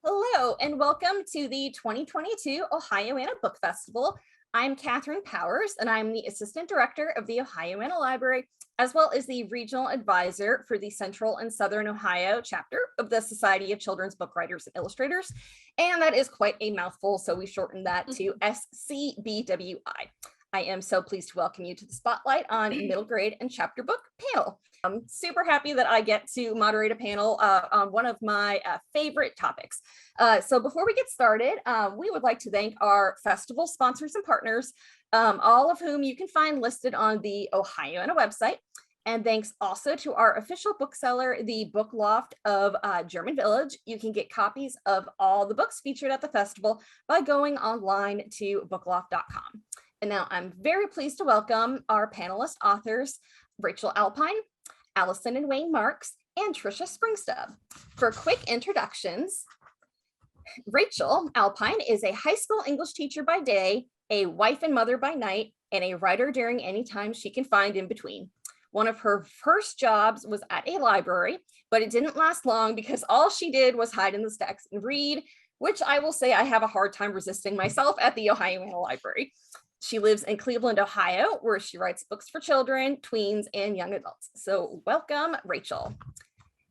Hello, and welcome to the 2022 Ohioana Book Festival. I'm Kathryn Powers, and I'm the Assistant Director of the Ohioana Library, as well as the Regional Advisor for the Central and Southern Ohio chapter of the Society of Children's Book Writers and Illustrators. And that is quite a mouthful, so we shortened that to SCBWI. I am so pleased to welcome you to the spotlight on middle grade and chapter book panel. I'm super happy that I get to moderate a panel on one of my favorite topics. So before we get started, we would like to thank our festival sponsors and partners, all of whom you can find listed on the Ohioana website. And thanks also to our official bookseller, the Book Loft of German Village. You can get copies of all the books featured at the festival by going online to bookloft.com. And now I'm very pleased to welcome our panelist authors, Rachele Alpine, Allison&WayneMarks, and Tricia Springstubb. For quick introductions, Rachele Alpine is a high school English teacher by day, a wife and mother by night, and a writer during any time she can find in between. One of her first jobs was at a library, but it didn't last long because all she did was hide in the stacks and read, which I will say I have a hard time resisting myself at the Ohioana Library. She lives in Cleveland, Ohio, where she writes books for children, tweens, and young adults. So welcome, Rachele.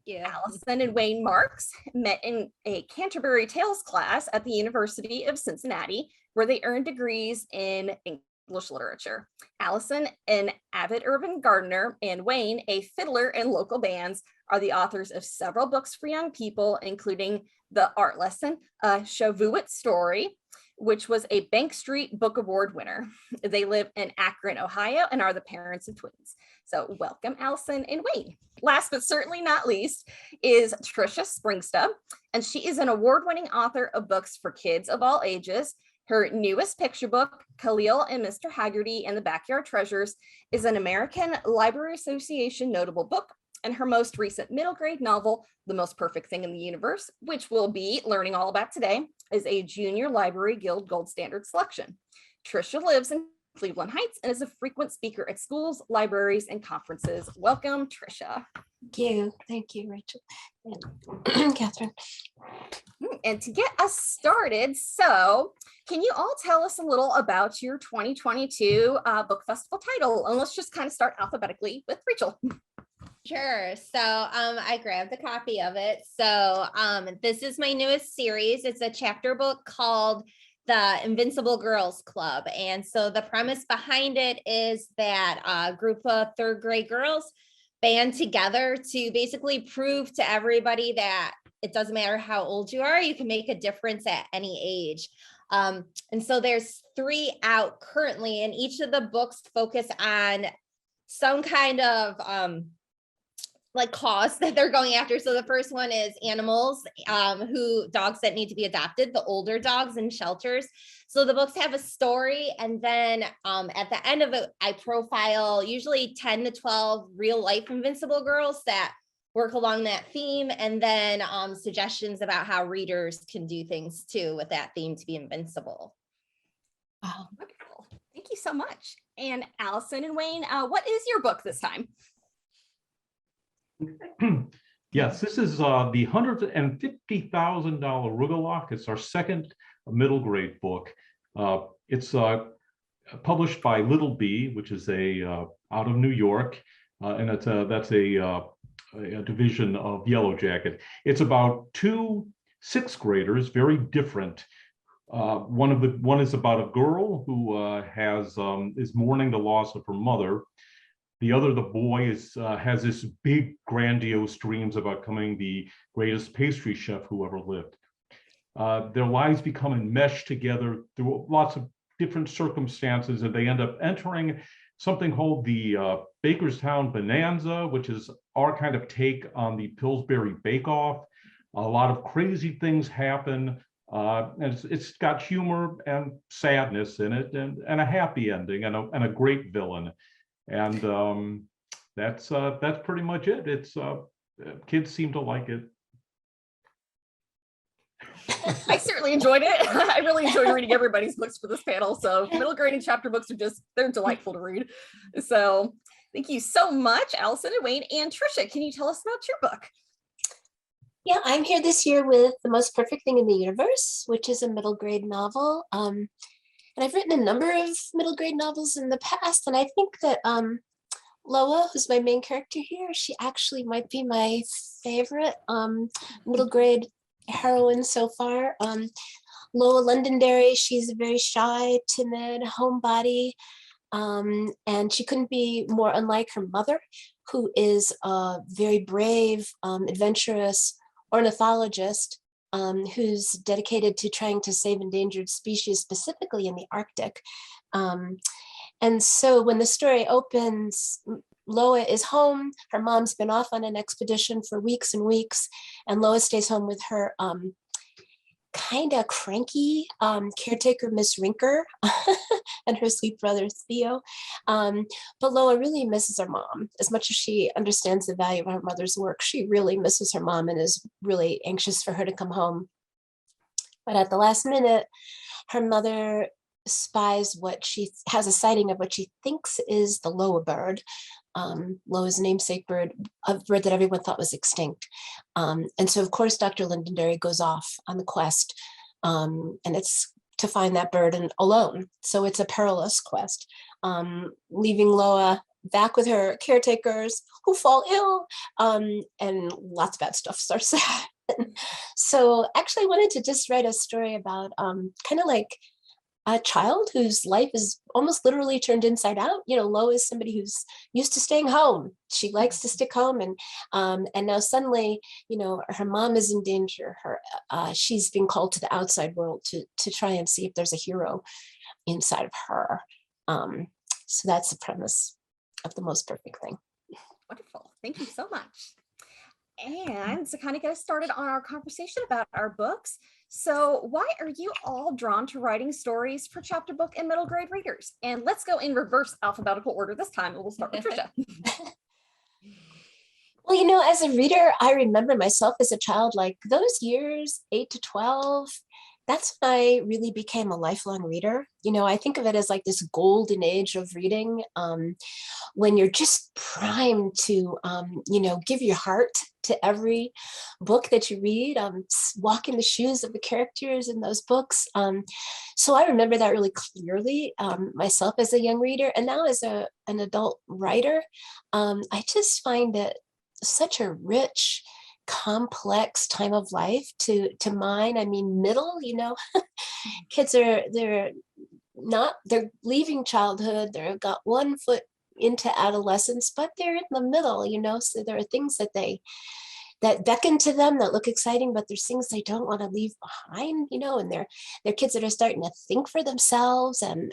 Yeah. Allison&WayneMarks met in a Canterbury Tales class at the University of Cincinnati, where they earned degrees in English literature. Allison, an avid urban gardener, and Wayne, a fiddler in local bands, are the authors of several books for young people, including The Art Lesson, a Shavuot Story, which was a Bank Street Book Award winner. They live in Akron, Ohio, and are the parents of twins. So welcome, Allison and Wayne. Last but certainly not least is Tricia Springstubb, and she is an award-winning author of books for kids of all ages. Her newest picture book, Khalil and Mr. Haggerty and the Backyard Treasures, is an American Library Association notable book, and her most recent middle grade novel, The Most Perfect Thing in the Universe, which we'll be learning all about today, is a Junior Library Guild Gold Standard selection. Tricia lives in Cleveland Heights and is a frequent speaker at schools, libraries, and conferences. Welcome, Tricia. Thank you, Rachele and Kathryn. And to get us started, so can you all tell us a little about your 2022 book festival title? And let's just kind of start alphabetically with Rachele. Sure. So I grabbed a copy of it. So this is my newest series. It's a chapter book called The Invincible Girls Club. And so the premise behind it is that a group of third grade girls band together to basically prove to everybody that it doesn't matter how old you are, you can make a difference at any age. And so there's 3 out currently, and each of the books focus on some kind of like cause that they're going after. So the first one is animals, dogs that need to be adopted, the older dogs in shelters. So the books have a story, and then at the end of it, I profile usually 10 to 12 real life invincible girls that work along that theme, and then suggestions about how readers can do things too with that theme to be invincible. Oh, wonderful. Thank you so much. And Allison and Wayne, what is your book this time? Yes, this is the $150,000 Rugelach. It's our second middle grade book. It's published by Little Bee, which is out of New York, and that's a division of Yellow Jacket. It's about 2 6th graders, very different. One is about a girl who is mourning the loss of her mother. The other, the boy, has this big, grandiose dreams about becoming the greatest pastry chef who ever lived. Their lives become enmeshed together through lots of different circumstances, and they end up entering something called the Bakerstown Bonanza, which is our kind of take on the Pillsbury Bake Off. A lot of crazy things happen, and it's got humor and sadness in it, and a happy ending, and a great villain. And that's pretty much it. It's kids seem to like it. I certainly enjoyed it. I really enjoyed reading everybody's books for this panel. So middle grade and chapter books they're delightful to read. So thank you so much, Allison and Wayne. And Tricia, can you tell us about your book? Yeah, I'm here this year with The Most Perfect Thing in the Universe, which is a middle grade novel. And I've written a number of middle grade novels in the past, and I think that Loa, who's my main character here, she actually might be my favorite middle grade heroine so far. Loa Londonderry, she's a very shy, timid homebody, and she couldn't be more unlike her mother, who is a very brave, adventurous ornithologist who's dedicated to trying to save endangered species, specifically in the Arctic. And so when the story opens, Loa is home. Her mom's been off on an expedition for weeks and weeks, and Loa stays home with her kind of cranky caretaker, Miss Rinker, and her sweet brother, Theo. But Loa really misses her mom. As much as she understands the value of her mother's work, she really misses her mom and is really anxious for her to come home. But at the last minute, her mother spies what she has a sighting of what she thinks is the Loa bird. Loa's namesake bird, a bird that everyone thought was extinct. And so of course, Dr. Londonderry goes off on the quest, and it's to find that bird and alone. So it's a perilous quest, leaving Loa back with her caretakers who fall ill, and lots of bad stuff starts to happen. So actually I wanted to just write a story about kind of like a child whose life is almost literally turned inside out. You know, Lo is somebody who's used to staying home. She likes to stick home, and now suddenly, you know, her mom is in danger. She's being called to the outside world to try and see if there's a hero inside of her. So that's the premise of The Most Perfect Thing. Wonderful. Thank you so much. And to kind of get us started on our conversation about our books, so why are you all drawn to writing stories for chapter book and middle grade readers? And let's go in reverse alphabetical order this time, and we'll start with Tricia. Well, you know, as a reader, I remember myself as a child, like those years, 8 to 12, that's when I really became a lifelong reader. You know, I think of it as like this golden age of reading, when you're just primed to, you know, give your heart to every book that you read, walk in the shoes of the characters in those books. So I remember that really clearly, myself as a young reader, and now as an adult writer. I just find it such a rich, complex time of life to mine. I mean, middle, you know, kids they're leaving childhood, they've got one foot into adolescence, but they're in the middle, you know, so there are things that beckon to them that look exciting, but there's things they don't want to leave behind, you know, and they're kids that are starting to think for themselves, and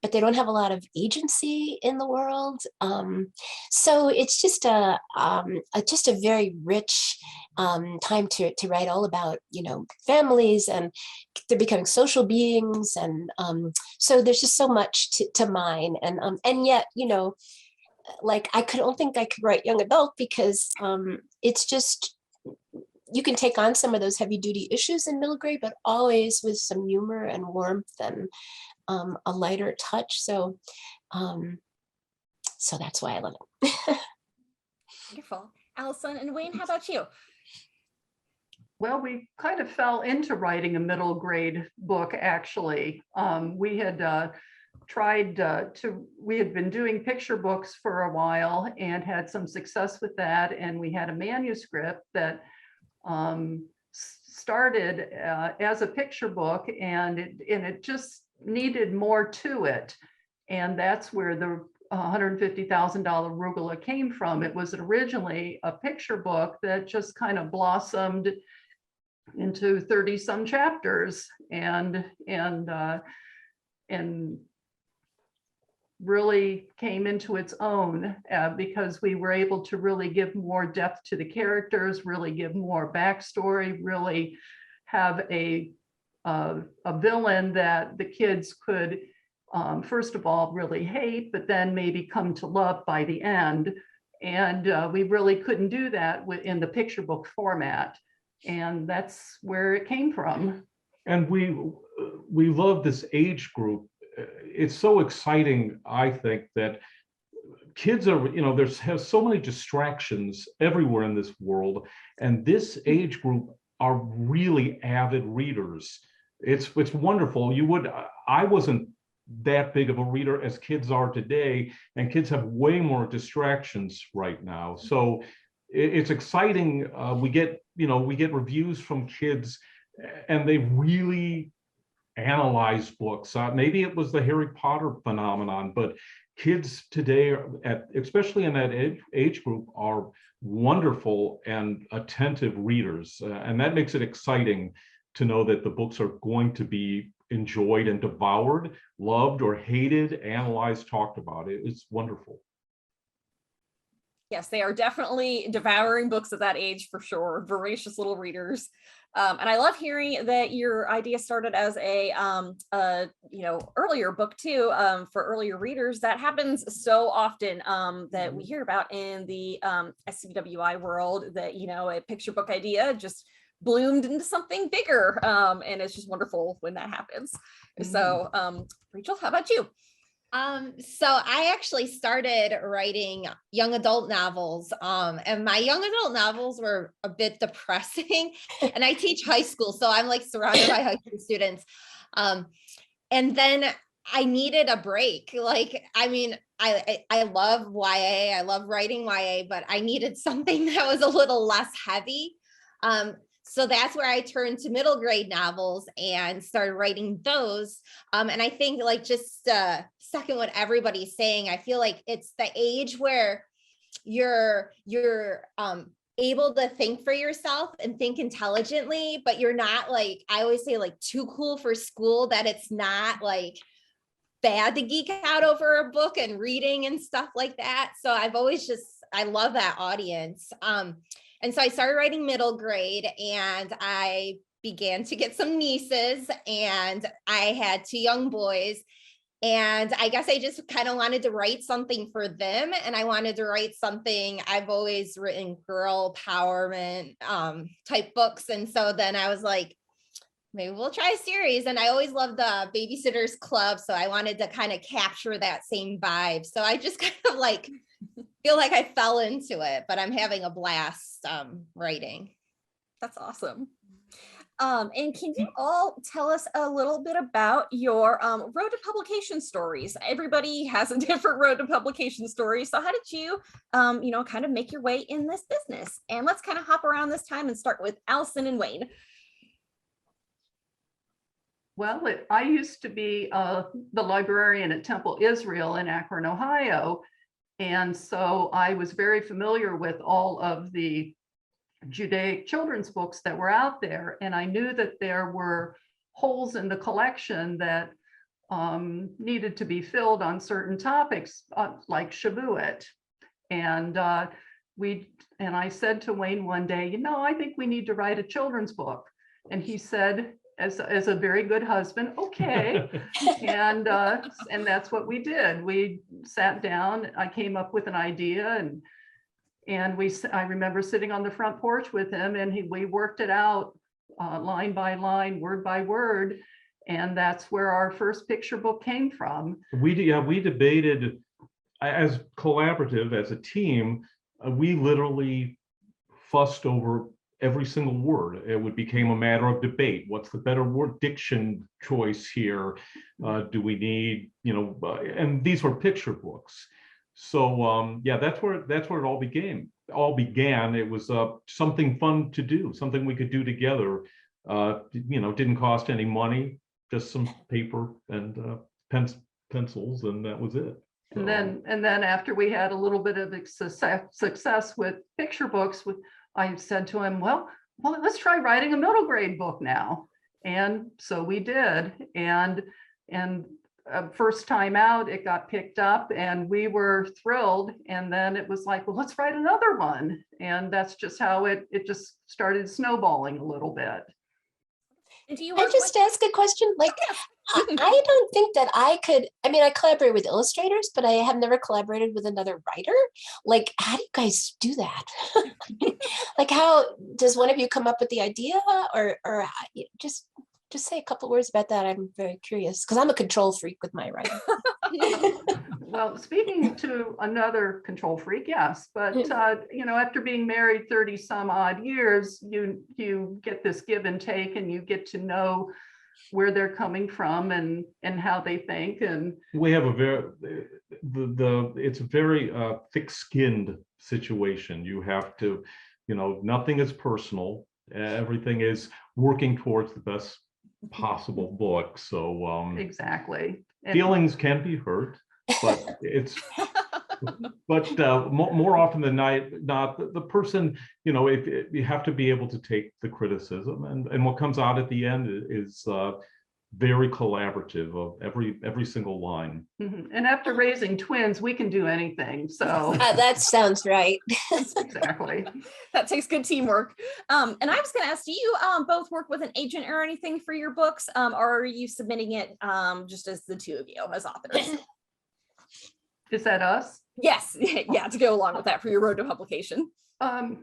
but they don't have a lot of agency in the world. So it's just a very rich time to write all about, you know, families, and they're becoming social beings, and so there's just so much to mine, and yet, you know, like don't think I could write young adult, because it's just, you can take on some of those heavy duty issues in middle grade, but always with some humor and warmth and a lighter touch. So that's why I love it. Wonderful. Allison and Wayne, how about you? Well, we kind of fell into writing a middle grade book, actually. We had we had been doing picture books for a while and had some success with that. And we had a manuscript that started as a picture book, and it just needed more to it. And that's where the $150,000 arugula came from. It was originally a picture book that just kind of blossomed into 30 some chapters, and really came into its own because we were able to really give more depth to the characters, really give more backstory, really have a villain that the kids could first of all really hate, but then maybe come to love by the end. And we really couldn't do that in the picture book format. And that's where it came from. And we love this age group. It's so exciting, I think, that kids are, has so many distractions everywhere in this world, and this age group are really avid readers. It's wonderful. I wasn't that big of a reader as kids are today, and kids have way more distractions right now. So it's exciting. We get reviews from kids, and they really analyze books. Maybe it was the Harry Potter phenomenon, but kids today, especially in that age group, are wonderful and attentive readers. And that makes it exciting to know that the books are going to be enjoyed and devoured, loved or hated, analyzed, talked about. It's wonderful. Yes, they are definitely devouring books at that age for sure. Voracious little readers. And I love hearing that your idea started as a earlier book too, for earlier readers. That happens so often that we hear about in the SCWI world, that, a picture book idea just bloomed into something bigger. And it's just wonderful when that happens. So Rachel, how about you? So I actually started writing young adult novels, and my young adult novels were a bit depressing, and I teach high school, so I'm like surrounded by high school students. And then I needed a break. Like, I mean, I love YA, I love writing YA, but I needed something that was a little less heavy. So that's where I turned to middle grade novels and started writing those. And I think, like, just second what everybody's saying, I feel like it's the age where you're able to think for yourself and think intelligently, but you're not, like, I always say, like, too cool for school, that it's not like bad to geek out over a book and reading and stuff like that. So I love that audience. And so I started writing middle grade, and I began to get some nieces, and I had 2 young boys. And I guess I just kind of wanted to write something for them. And I wanted to write something, I've always written girl empowerment type books. And so then I was like, maybe we'll try a series. And I always loved the Babysitters Club, so I wanted to kind of capture that same vibe. So I just kind of like feel like I fell into it, but I'm having a blast writing. That's awesome. And can you all tell us a little bit about your road to publication stories? Everybody has a different road to publication story. So how did you, kind of make your way in this business? And let's kind of hop around this time and start with Allison and Wayne. Well, I used to be the librarian at Temple Israel in Akron, Ohio. And so I was very familiar with all of the Judaic children's books that were out there. And I knew that there were holes in the collection that needed to be filled on certain topics, like Shavuot. And I said to Wayne one day, I think we need to write a children's book. And he said, as a very good husband, okay. And that's what we did. We sat down, I came up with an idea, and I remember sitting on the front porch with him, and we worked it out line by line, word by word. And that's where our first picture book came from. We debated as collaborative, as a team. We literally fussed over every single word. It became a matter of debate. What's the better word diction choice here? Do we need, and these were picture books. So that's where it all began. It was something fun to do, something we could do together. Didn't cost any money, just some paper and pencils, and that was it. So. And then after we had a little bit of success with picture books, I said to him, well, let's try writing a middle grade book now. And so we did. And first time out, it got picked up and we were thrilled. And then it was like, well, let's write another one. And that's just how it just started snowballing a little bit. And do you I just ask a question? Like, I don't think that I could, I collaborate with illustrators, but I have never collaborated with another writer. Like, how do you guys do that? Like, how does one of you come up with the idea, or just say a couple words about that? I'm very curious, because I'm a control freak with my writing. Well, speaking to another control freak, yes, but after being married 30 some odd years, you get this give and take, and you get to know where they're coming from and how they think. And we have a very it's a very thick-skinned situation. You have to, nothing is personal. Everything is working towards the best possible book. So exactly. And feelings can be hurt, but more often than not, the person, if you have to be able to take the criticism, and what comes out at the end is very collaborative of every single line. And after raising twins, we can do anything. So That sounds right. exactly. That takes good teamwork. And I was going to ask, do you both work with an agent or anything for your books, or are you submitting it just as the two of you as authors? Is that us? Yes, yeah, to go along with that for your road to publication. No,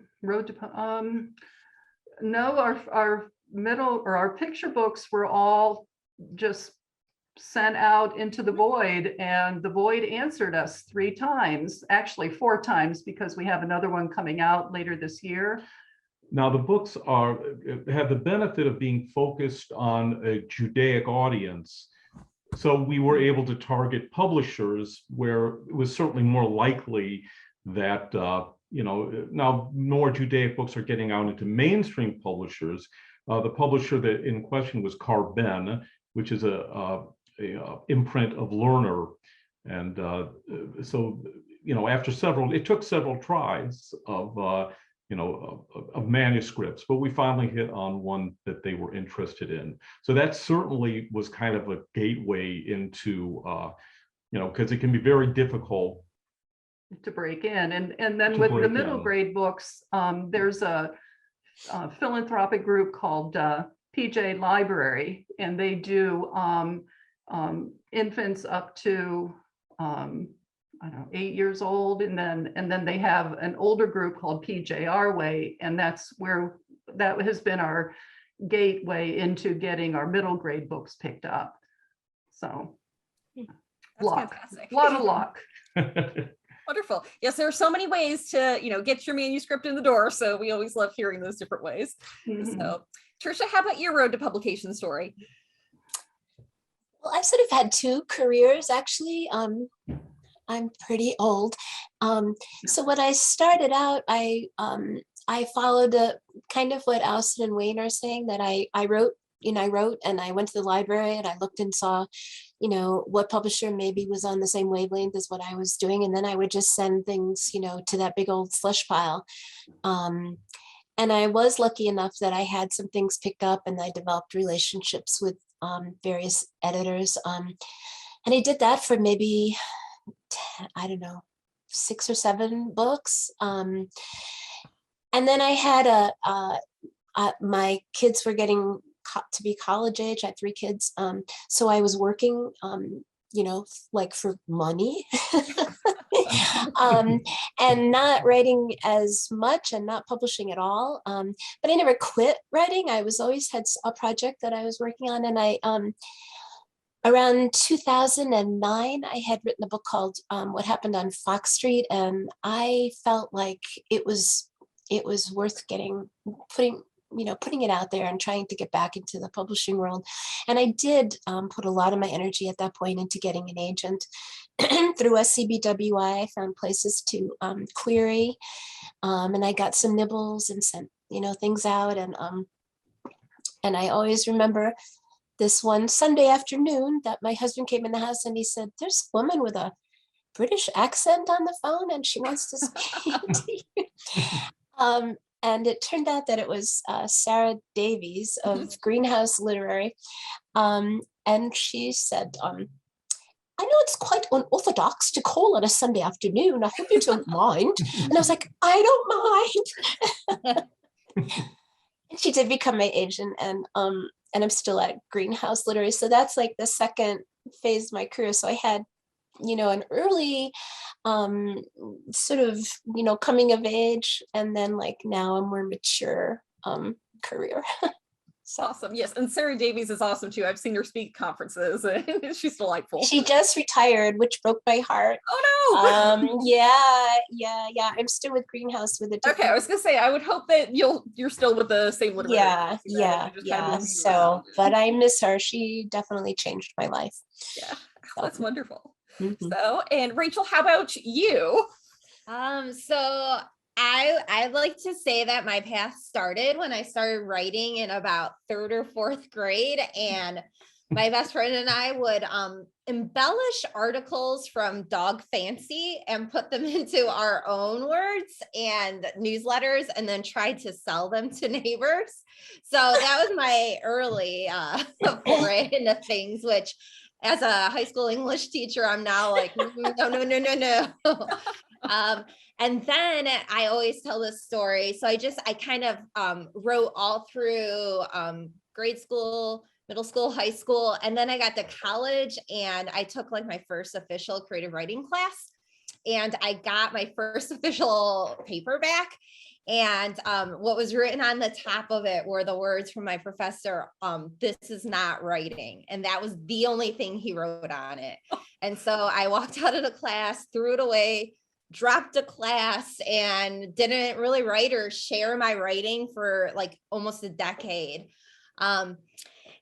our middle or our picture books were all just sent out into the void, and the void answered us 3 times, actually 4 times, because we have another one coming out later this year. Now, the books have the benefit of being focused on a Judaic audience. So we were able to target publishers where it was certainly more likely that, now more Judaic books are getting out into mainstream publishers. The publisher that in question was Carben, which is a imprint of Lerner. And so, it took several tries of manuscripts, but we finally hit on one that they were interested in. So that certainly was kind of a gateway into, because it can be very difficult to break in. And then with the middle grade books, there's a philanthropic group called PJ Library, and they do infants up to 8 years old, and then they have an older group called PJ Our Way, and that has been our gateway into getting our middle grade books picked up. So luck, fantastic. a lot of luck. Wonderful. Yes, there are so many ways to, get your manuscript in the door. So we always love hearing those different ways. So Tricia, how about your road to publication story? Well, I've sort of had 2 careers, actually. I'm pretty old. So when I started out, I followed kind of what Allison and Wayne are saying, that I wrote and I went to the library and I looked and saw, what publisher maybe was on the same wavelength as what I was doing. And then I would just send things, to that big old slush pile. And I was lucky enough that I had some things picked up, and I developed relationships with various editors. And I did that for maybe 6 or 7 books. And then I had my kids were getting to be college age. I had 3 kids. So I was working, like for money and not writing as much and not publishing at all. But I never quit writing. I always had a project that I was working on. And I, around 2009, I had written a book called What Happened on Fox Street, and I felt like it was worth putting it out there and trying to get back into the publishing world. And I did put a lot of my energy at that point into getting an agent. Through SCBWI, I found places to query, and I got some nibbles and sent things out. And I always remember this one Sunday afternoon that my husband came in the house and he said, "There's a woman with a British accent on the phone and she wants to speak to you." And it turned out that it was Sarah Davies of Greenhouse Literary. And she said, "I know it's quite unorthodox to call on a Sunday afternoon. I hope you don't mind." And I was like, "I don't mind." And she did become my agent, and I'm still at Greenhouse Literary. So that's like the second phase of my career. So I had, an early sort of, coming of age, and then like now a more mature career. So Awesome. Yes. And Sarah Davies is awesome too. I've seen her speak at conferences and she's delightful. she just retired, which broke my heart. Oh no. Yeah. I'm still with Greenhouse with a different. Okay, I was gonna say I would hope that you're still with the same literary agency, Yeah. you just kind of moving So, around. but I miss her. She definitely changed my life. Yeah, So. that's wonderful. Mhm. So, and Rachele, how about you? So I like to say that my path started when I started writing in about 3rd or 4th grade, and my best friend and I would embellish articles from Dog Fancy and put them into our own words and newsletters, and then tried to sell them to neighbors. So that was my early foray into things, which as a high school English teacher, I'm now like, no. And then I always tell this story. So I kind of wrote all through grade school, middle school, high school. And then I got to college and I took like my first official creative writing class. And I got my first official paperback. And what was written on the top of it were the words from my professor, "This is not writing." And that was the only thing he wrote on it. And so I walked out of the class, threw it away, dropped a class, and didn't really write or share my writing for like almost a decade.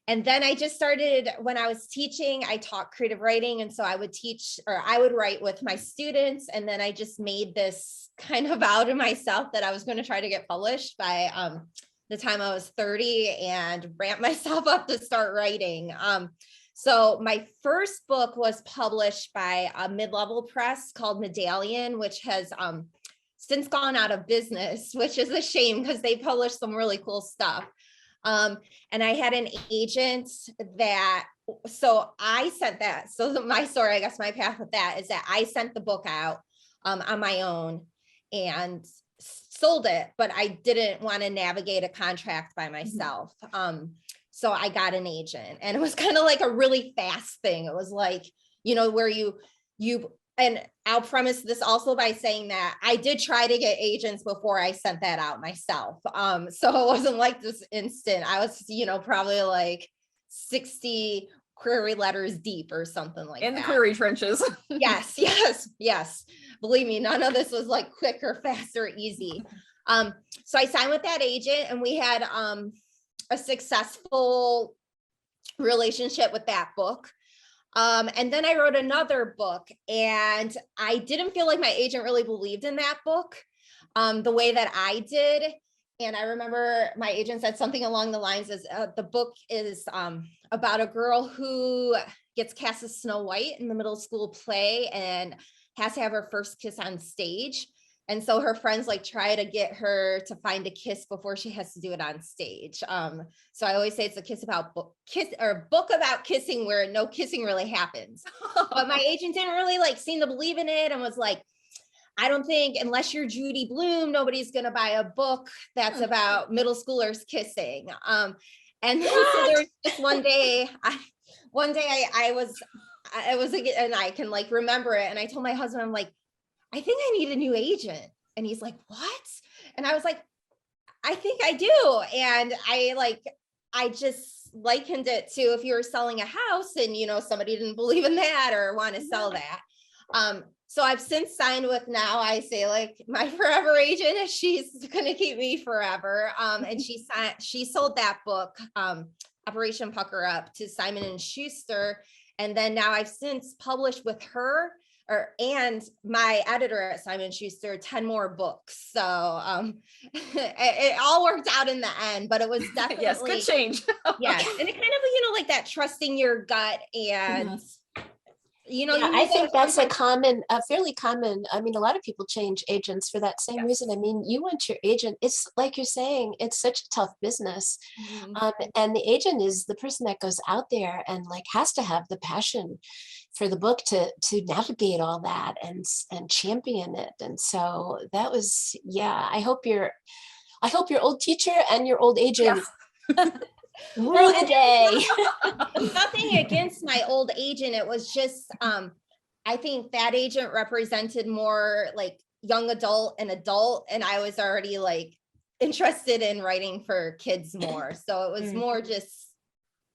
And then I just started, when I was teaching, I taught creative writing. And so I would teach, or I would write with my students. And then I just made this kind of vow to myself that I was going to try to get published by the time I was 30 and ramp myself up to start writing. So my first book was published by a mid-level press called Medallion, which has since gone out of business, which is a shame because they published some really cool stuff. And I had an agent that, so I sent that. So my story, I guess my path with that is that I sent the book out on my own and sold it, but I didn't want to navigate a contract by myself. So I got an agent, and it was kind of like a really fast thing. It was like, where you, and I'll premise this also by saying that I did try to get agents before I sent that out myself. So it wasn't like this instant. I was, probably like 60 query letters deep or something like that. In the query trenches. Yes. Believe me, none of this was like quick or fast or easy. So I signed with that agent, and we had a successful relationship with that book. And then I wrote another book, and I didn't feel like my agent really believed in that book the way that I did. And I remember my agent said something along the lines as the book is about a girl who gets cast as Snow White in the middle school play and has to have her first kiss on stage. And so her friends like try to get her to find a kiss before she has to do it on stage. So I always say it's a book about kissing where no kissing really happens. But my agent didn't really seem to believe in it and was like, I don't think unless you're Judy Blume, nobody's going to buy a book that's about middle schoolers kissing. And then so there was this one day I was, and I can remember it. And I told my husband, I'm like, I think I need a new agent. And he's like, what? And I was like, I think I do. And I just likened it to if you were selling a house and, somebody didn't believe in that or want to sell that. So I've since signed with, now I say my forever agent, she's going to keep me forever. And she sold that book, Operation Pucker Up, to Simon & Schuster. And then now I've since published with her and my editor at Simon & Schuster 10 more books. So it all worked out in the end, but it was definitely yes, good change. Yes, and it kind of that trusting your gut and I think that's a fairly common. I mean, a lot of people change agents for that same reason. I mean, you want your agent. It's like you're saying, it's such a tough business, and the agent is the person that goes out there and has to have the passion for the book to navigate all that and champion it. And so that was, I hope your old teacher and your old agent rule the day. Nothing against my old agent. It was just, I think that agent represented more young adult and adult. And I was already interested in writing for kids more. So it was more just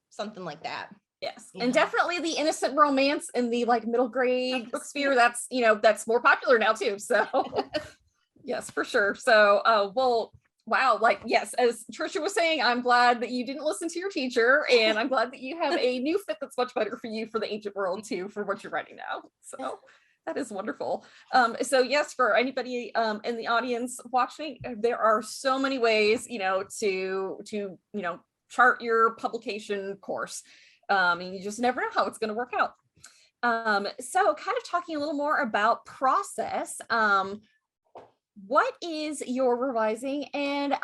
something like that. Yes, Yeah. and definitely the innocent romance in the like middle grade book sphere, that's, you know, that's more popular now too. So yes, for sure. So well, wow, like yes, as Tricia was saying, I'm glad that you didn't listen to your teacher, and I'm glad that you have a new fit that's much better for you for the ancient world too, for what you're writing now. So that is wonderful. So yes, for anybody in the audience watching, there are so many ways, you know, to you know, chart your publication course. And you just never know how it's going to work out. So kind of talking a little more about process. What is your revising and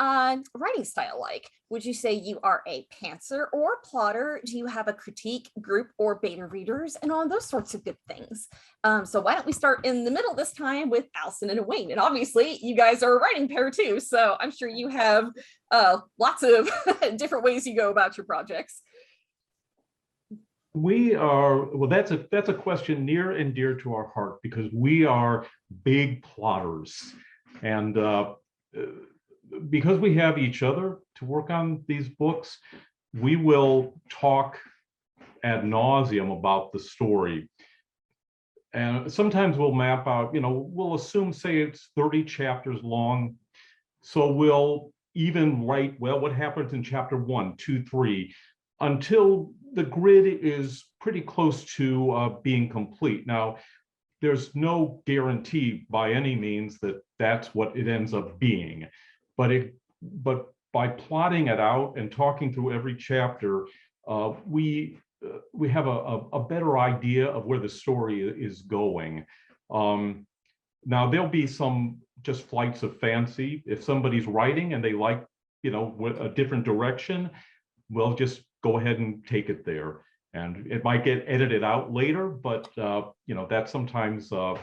writing style like? Would you say you are a pantser or plotter? Do you have a critique group or beta readers and all those sorts of good things? So why don't we start in the middle this time with Allison and Wayne? And obviously you guys are a writing pair too, so I'm sure you have lots of different ways you go about your projects. We are, well, that's a question near and dear to our heart, because we are big plotters. And because we have each other to work on these books, we will talk ad nauseum about the story. And sometimes we'll map out, you know, we'll assume, say it's 30 chapters long. So we'll even write, well, what happens in chapter 1, 2, 3, until the grid is pretty close to being complete. Now, there's no guarantee by any means that that's what it ends up being, but by plotting it out and talking through every chapter, we have a better idea of where the story is going. Now there'll be some just flights of fancy. If somebody's writing and they like, you know, a different direction, we'll just go ahead and take it there. And it might get edited out later, but you know, that's sometimes the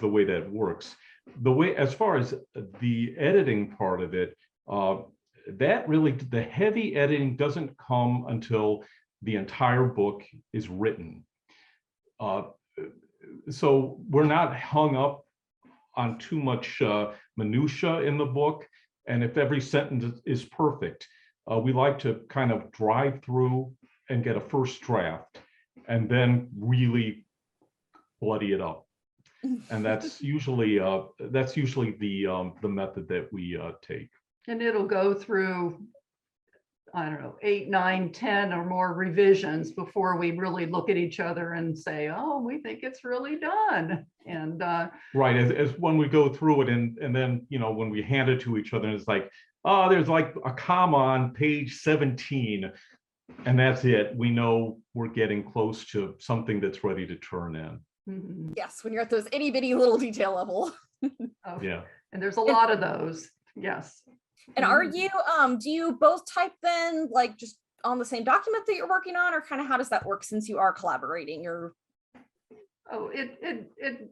way that works. The way, as far as the editing part of it, that really, the heavy editing doesn't come until the entire book is written. So we're not hung up on too much minutia in the book, and if every sentence is perfect, we like to kind of drive through and get a first draft, and then really bloody it up. And that's usually the method that we take. And it'll go through, I don't know, 8, 9, 10 or more revisions before we really look at each other and say, oh, we think it's really done. And right, as when we go through it, and then, you know, when we hand it to each other, and it's like, oh, there's like a comma on page 17. And that's it. We know we're getting close to something that's ready to turn in. mm-hmm. Yes, when you're at those itty bitty little detail level. Oh, yeah. And there's a lot of those. Yes. And are you, do you both type then, like just on the same document that you're working on, or kind of how does that work since you are collaborating? Or Oh,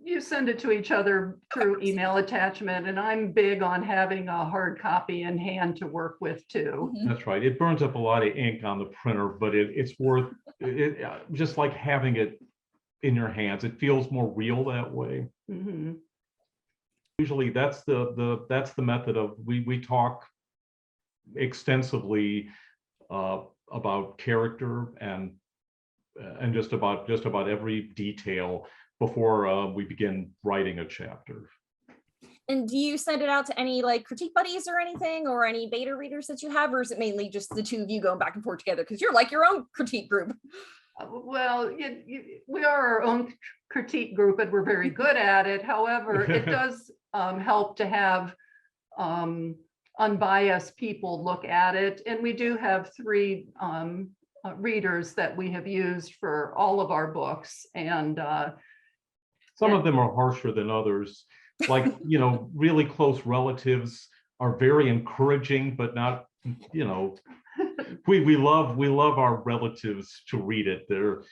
you send it to each other through email attachment, and I'm big on having a hard copy in hand to work with too. That's right. It burns up a lot of ink on the printer, but it's worth it. Just like having it in your hands, it feels more real that way. Mm-hmm. Usually, that's the method of we talk extensively about character and just about every detail before we begin writing a chapter. and do you send it out to any like critique buddies or anything, or any beta readers that you have, or is it mainly just the two of you going back and forth together because you're like your own critique group? Well, we are our own critique group, and we're very good at it. However, it does help to have unbiased people look at it, and we do have 3 readers that we have used for all of our books, and some of them are harsher than others. Like, you know, really close relatives are very encouraging, but not, you know, we love our relatives to read it. They're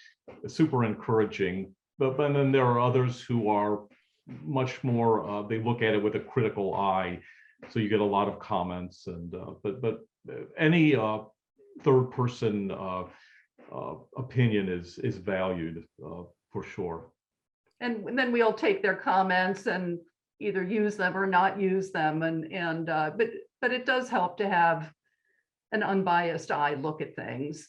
super encouraging, but then there are others who are much more, they look at it with a critical eye, so you get a lot of comments. And but any third person opinion is valued for sure. and then we'll take their comments and either use them or not use them. But it does help to have an unbiased eye look at things.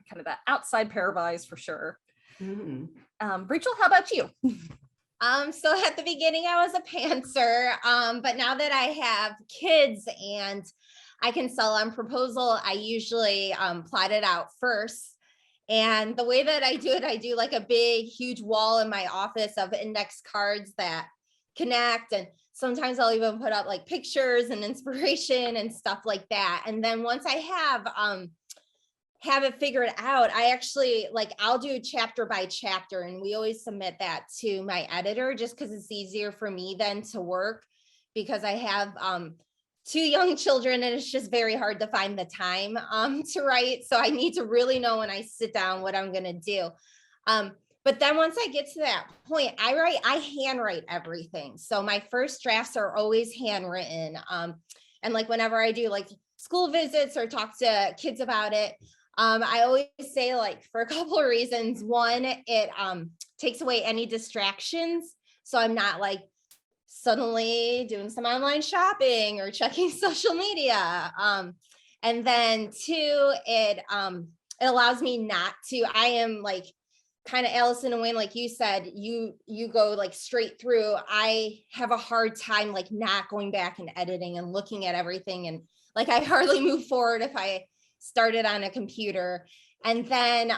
Kind of that outside pair of eyes for sure. Mhm. Rachel, how about you? So at the beginning I was a pantser, but now that I have kids and I can sell on proposal, I usually plot it out first. And the way that I do it, I do like a big, huge wall in my office of index cards that connect. And sometimes I'll even put up like pictures and inspiration and stuff like that. And then once I have it figured out, I actually I'll do chapter by chapter, and we always submit that to my editor just because it's easier for me then to work, because I have 2 young children and it's just very hard to find the time to write. So I need to really know when I sit down what I'm going to do. But then once I get to that point, I handwrite everything. So my first drafts are always handwritten. And like whenever I do like school visits or talk to kids about it, I always say, like, for a couple of reasons. One, it takes away any distractions. So I'm not like suddenly doing some online shopping or checking social media. And then 2, it allows me not to, I am like kind of Allison and Wayne, like you said, you go like straight through. I have a hard time like not going back and editing and looking at everything. And like, I hardly move forward if I started on a computer. And then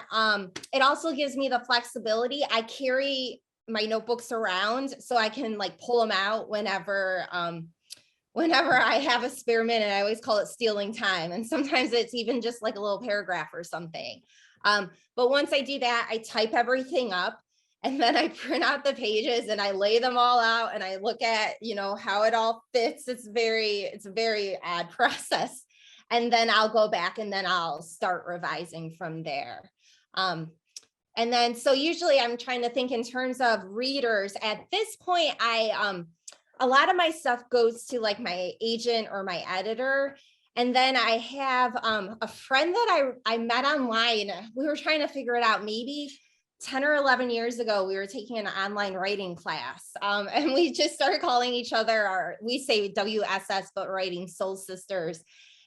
it also gives me the flexibility. I carry my notebooks around so I can like pull them out whenever I have a spare minute. I always call it stealing time. And sometimes it's even just like a little paragraph or something. But once I do that, I type everything up and then I print out the pages and I lay them all out and I look at, how it all fits. It's a very odd process. And then I'll go back and then I'll start revising from there. And then, so usually I'm trying to think in terms of readers. At this point, a lot of my stuff goes to like my agent or my editor. And then I have a friend that I met online. We were trying to figure it out. Maybe 10 or 11 years ago, we were taking an online writing class. And we just started calling each other, we say WSS, but writing soul sisters.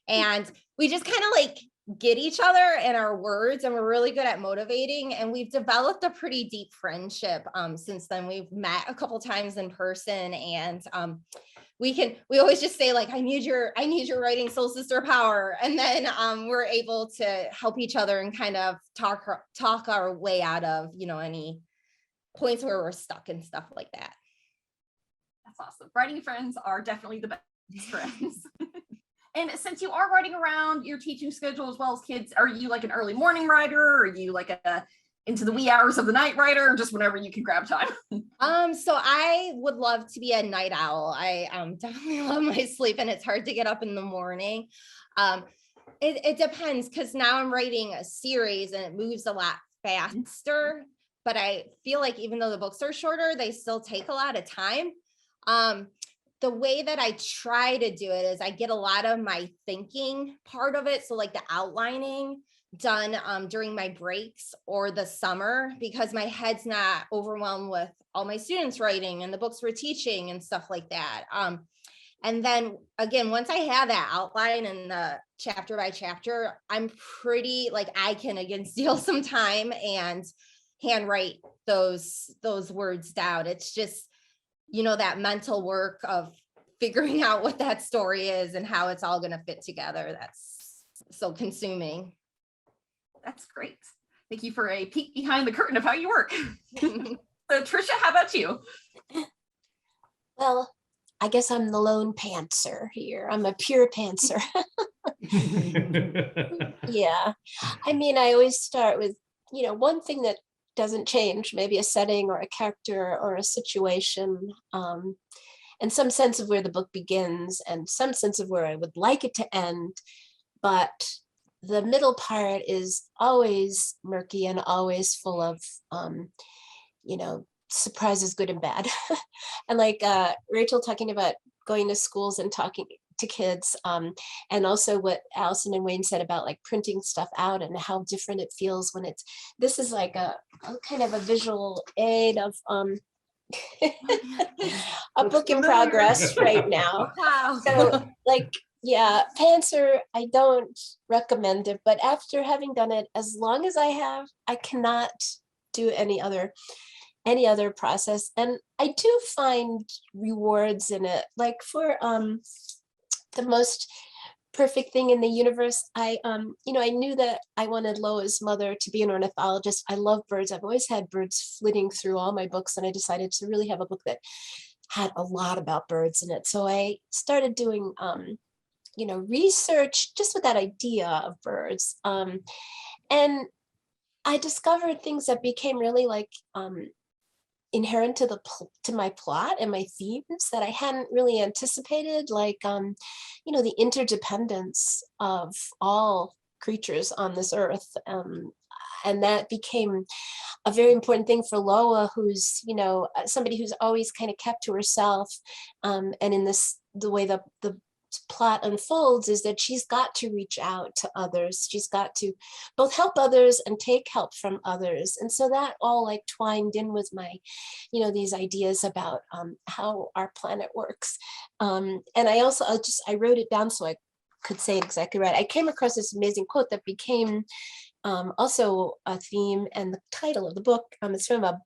And we just kind of like get each other and our words, and we're really good at motivating. And we've developed a pretty deep friendship since then. We've met a couple times in person, and we always just say like, I need your writing soul sister power. And then we're able to help each other and kind of talk our way out of, any points where we're stuck and stuff like that. That's awesome. Writing friends are definitely the best friends. And since you are writing around your teaching schedule as well as kids, are you like an early morning writer, or are you like into the wee hours of the night writer, or just whenever you can grab time? So I would love to be a night owl. I definitely love my sleep, and it's hard to get up in the morning. It depends, because now I'm writing a series and it moves a lot faster, but I feel like even though the books are shorter, they still take a lot of time. The way that I try to do it is I get a lot of my thinking part of it. So like the outlining done during my breaks or the summer, because my head's not overwhelmed with all my students writing and the books we're teaching and stuff like that. And then again, once I have that outline and the chapter by chapter, I'm pretty like, I can again steal some time and handwrite those words down. It's just, that mental work of figuring out what that story is and how it's all going to fit together. That's so consuming. That's great. Thank you for a peek behind the curtain of how you work. So Tricia, how about you? Well, I guess I'm the lone pantser here. I'm a pure pantser. Yeah. I mean, I always start with, one thing that doesn't change, maybe a setting or a character or a situation, and some sense of where the book begins and some sense of where I would like it to end. But the middle part is always murky and always full of, surprises, good and bad. And like Rachel talking about going to schools and talking to kids, and also what Allison and Wayne said about like printing stuff out and how different it feels when this is like a kind of a visual aid of A book in progress right now. Wow. So like, yeah, Pantser, I don't recommend it, but after having done it, as long as I have, I cannot do any other process. And I do find rewards in it. Like for the most perfect thing in the universe, I knew that I wanted Loa's mother to be an ornithologist. I love birds. I've always had birds flitting through all my books, and I decided to really have a book that had a lot about birds in it. So I started doing research just with that idea of birds. And I discovered things that became really like inherent to my plot and my themes that I hadn't really anticipated, like the interdependence of all creatures on this earth. And that became a very important thing for Loa, who's somebody who's always kind of kept to herself. And in the way the plot unfolds is that she's got to reach out to others. She's got to both help others and take help from others. And so that all like twined in with my, these ideas about how our planet works. And I wrote it down so I could say it exactly right. I came across this amazing quote that became also a theme and the title of the book. It's from a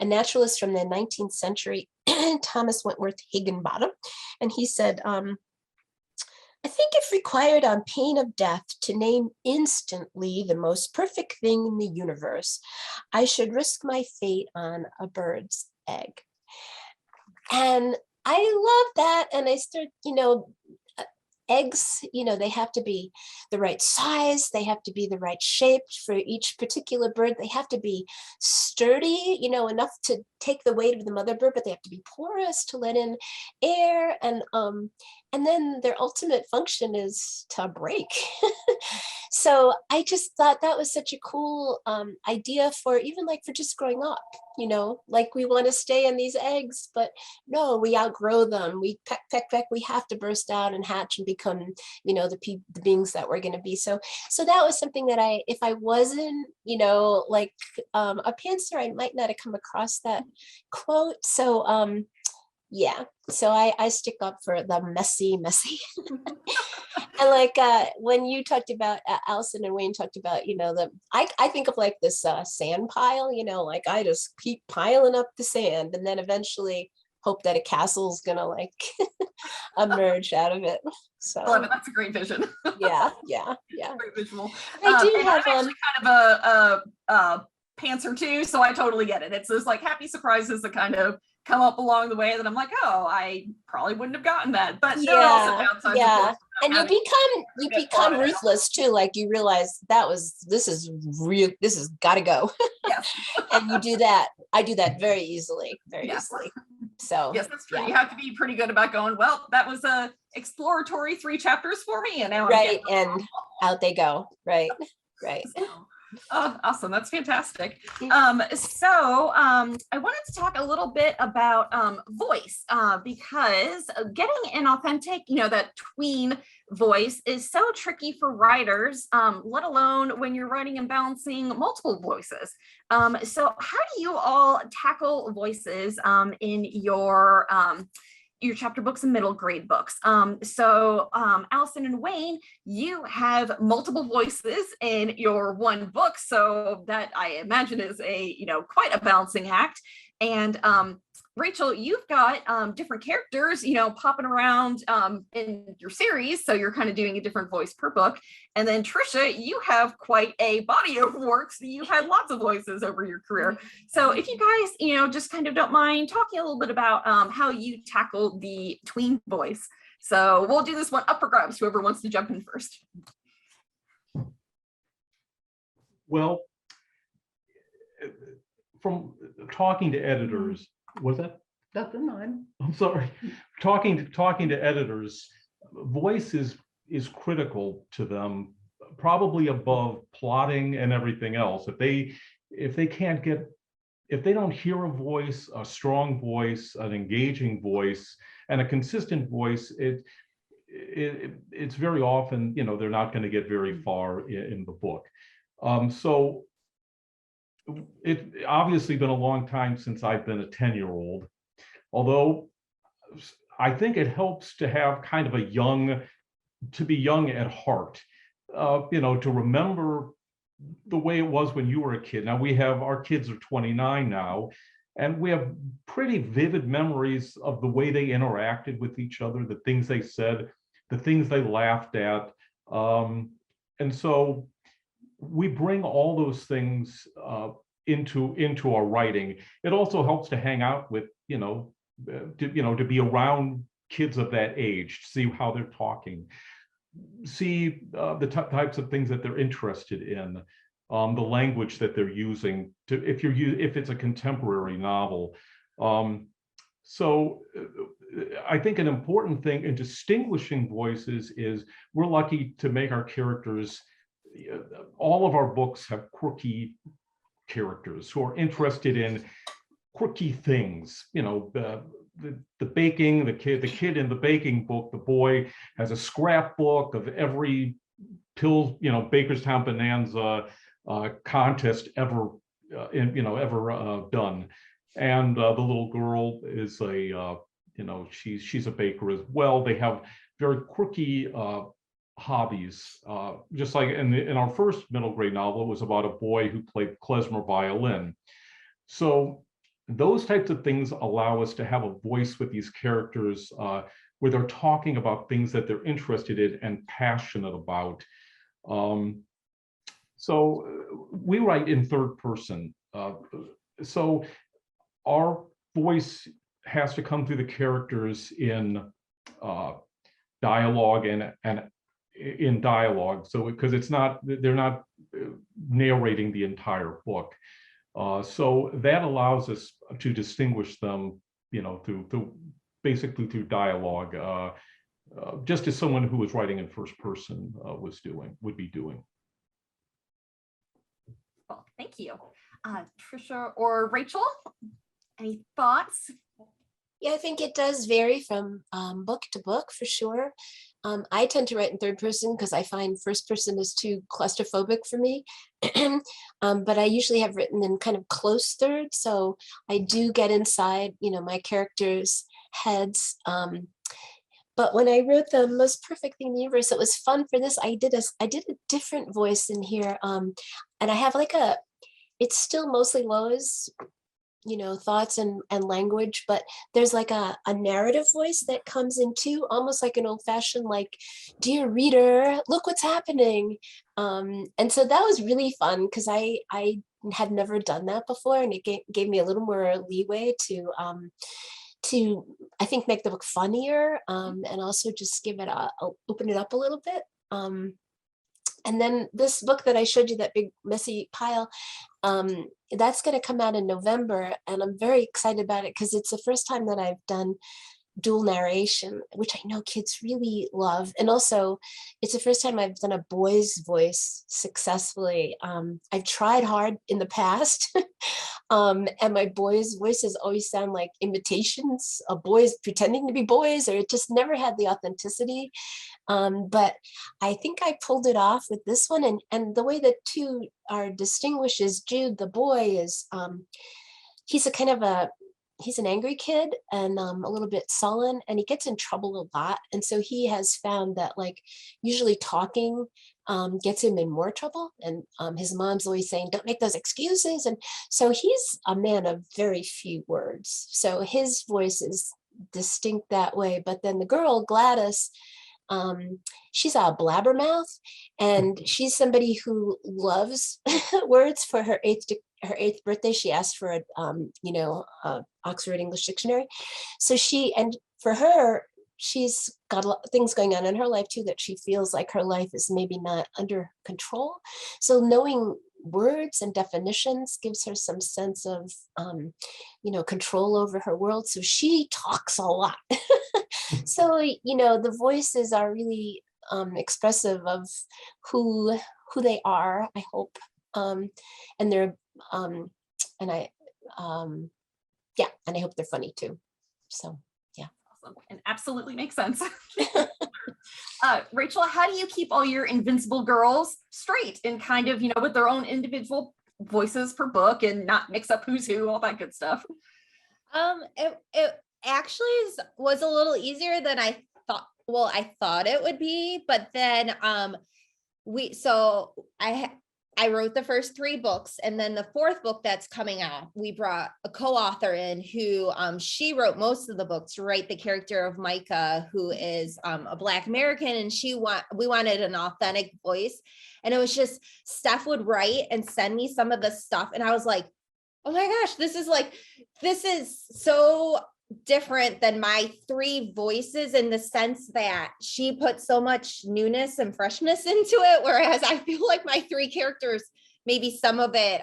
naturalist from the 19th century, Thomas Wentworth Higginbottom. And he said, I think if required on pain of death to name instantly the most perfect thing in the universe, I should risk my fate on a bird's egg. And I love that. And I started, eggs, they have to be the right size, they have to be the right shape for each particular bird, they have to be sturdy, enough to take the weight of the mother bird, but they have to be porous to let in air, and then their ultimate function is to break. So I just thought that was such a cool idea for even like for just growing up, like we want to stay in these eggs, but no, we outgrow them. We peck, we have to burst out and hatch and become, the beings that we're going to be. So that was something that if I wasn't, like a pantser, I might not have come across that quote. So yeah, so I stick up for the messy. And like when you talked about Allison and Wayne talked about, I think of like this sand pile, like I just keep piling up the sand and then eventually hope that a castle's gonna like emerge out of it. So I love it. That's a great vision. yeah. Great visual. I do and have I'm actually kind of a pantser too, so I totally get it. It's those like happy surprises that kind of come up along the way that I'm like, oh, I probably wouldn't have gotten that. But there are also downsides. Yeah. And you become ruthless too. Like you realize this is gotta go. Yes. And you do that. I do that very easily. So yes, that's true. You have to be pretty good about going, well, that was a exploratory 3 chapters for me. And now and out they go. Right. Oh, awesome. That's fantastic. So I wanted to talk a little bit about voice because getting an authentic, that tween voice is so tricky for writers, let alone when you're writing and balancing multiple voices. So how do you all tackle voices in your chapter books and middle grade books? So Allison and Wayne, you have multiple voices in your one book, so that I imagine is a quite a balancing act. And Rachele, you've got different characters popping around in your series, so you're kind of doing a different voice per book. And then Tricia, you have quite a body of work, so you've had lots of voices over your career. So if you guys just kind of don't mind talking a little bit about how you tackle the tween voice. So we'll do this one up for grabs, whoever wants to jump in first. Well, from talking to editors, was that? Nothing on. I'm sorry. Talking to editors, voice is critical to them, probably above plotting and everything else. If they don't hear a voice, a strong voice, an engaging voice, and a consistent voice, it's very often they're not going to get very far in the book. So it's obviously been a long time since I've been a 10-year-old, although I think it helps to have kind of to be young at heart, to remember the way it was when you were a kid. Now our kids are 29 now, and we have pretty vivid memories of the way they interacted with each other, the things they said, the things they laughed at. And so we bring all those things into our writing. It also helps to hang out with, to be around kids of that age, see how they're talking, see the types of things that they're interested in, the language that they're using, if it's a contemporary novel. So I think an important thing in distinguishing voices is we're lucky to make our characters, all of our books have quirky characters who are interested in quirky things. The baking, the kid in the baking book, the boy has a scrapbook of every Bakerstown Bonanza contest ever done, and the little girl is she's a baker as well. They have very quirky hobbies, just like in our first middle grade novel, it was about a boy who played klezmer violin. So those types of things allow us to have a voice with these characters where they're talking about things that they're interested in and passionate about. So we write in third person. So our voice has to come through the characters in dialogue and in dialogue. So because they're not narrating the entire book. So that allows us to distinguish them, basically through dialogue, just as someone who was writing in first person would be doing. Well, thank you. Tricia or Rachel, any thoughts? Yeah, I think it does vary from book to book for sure. I tend to write in third person because I find first person is too claustrophobic for me. But I usually have written in kind of close third. So I do get inside, my characters' heads. But when I wrote The Most Perfect Thing in the Universe, it was fun for this. I did a different voice in here. And I have it's still mostly Loa's thoughts and language, but there's like a narrative voice that comes in too, almost like an old-fashioned, like, dear reader, look what's happening. And so that was really fun because I had never done that before, and it gave me a little more leeway to I think make the book funnier, and also just give it open it up a little bit. And then this book that I showed you, that big messy pile, that's going to come out in November, and I'm very excited about it because it's the first time that I've done dual narration, which I know kids really love. And also it's the first time I've done a boy's voice successfully. I've tried hard in the past and my boys' voices always sound like imitations of boys pretending to be boys, or it just never had the authenticity. But I think I pulled it off with this one. And the way the two are distinguished is Jude, the boy, is he's an angry kid and a little bit sullen, and he gets in trouble a lot. And so he has found that usually talking gets him in more trouble. And his mom's always saying, don't make those excuses. And so he's a man of very few words. So his voice is distinct that way. But then the girl, Gladys, she's a blabbermouth, and she's somebody who loves words. For her eighth birthday, she asked for a Oxford English Dictionary. So for her, she's got a lot of things going on in her life too, that she feels like her life is maybe not under control. So knowing words and definitions gives her some sense of control over her world. So she talks a lot. So the voices are really expressive of who they are, I hope, and they're and I hope they're funny too. So yeah. Awesome. And absolutely makes sense. Rachel, how do you keep all your invincible girls straight and kind of with their own individual voices per book and not mix up who's who, all that good stuff? It actually was a little easier than I thought. Well, I thought it would be, but then I wrote the first 3 books, and then the 4th book that's coming out, we brought a co-author in who she wrote most of the books, right? The character of Micah, who is a Black American, and we wanted an authentic voice. And it was just Steph would write and send me some of the stuff, and I was like, oh my gosh, this is so different than my 3 voices, in the sense that she put so much newness and freshness into it, whereas I feel like my 3 characters, maybe some of it,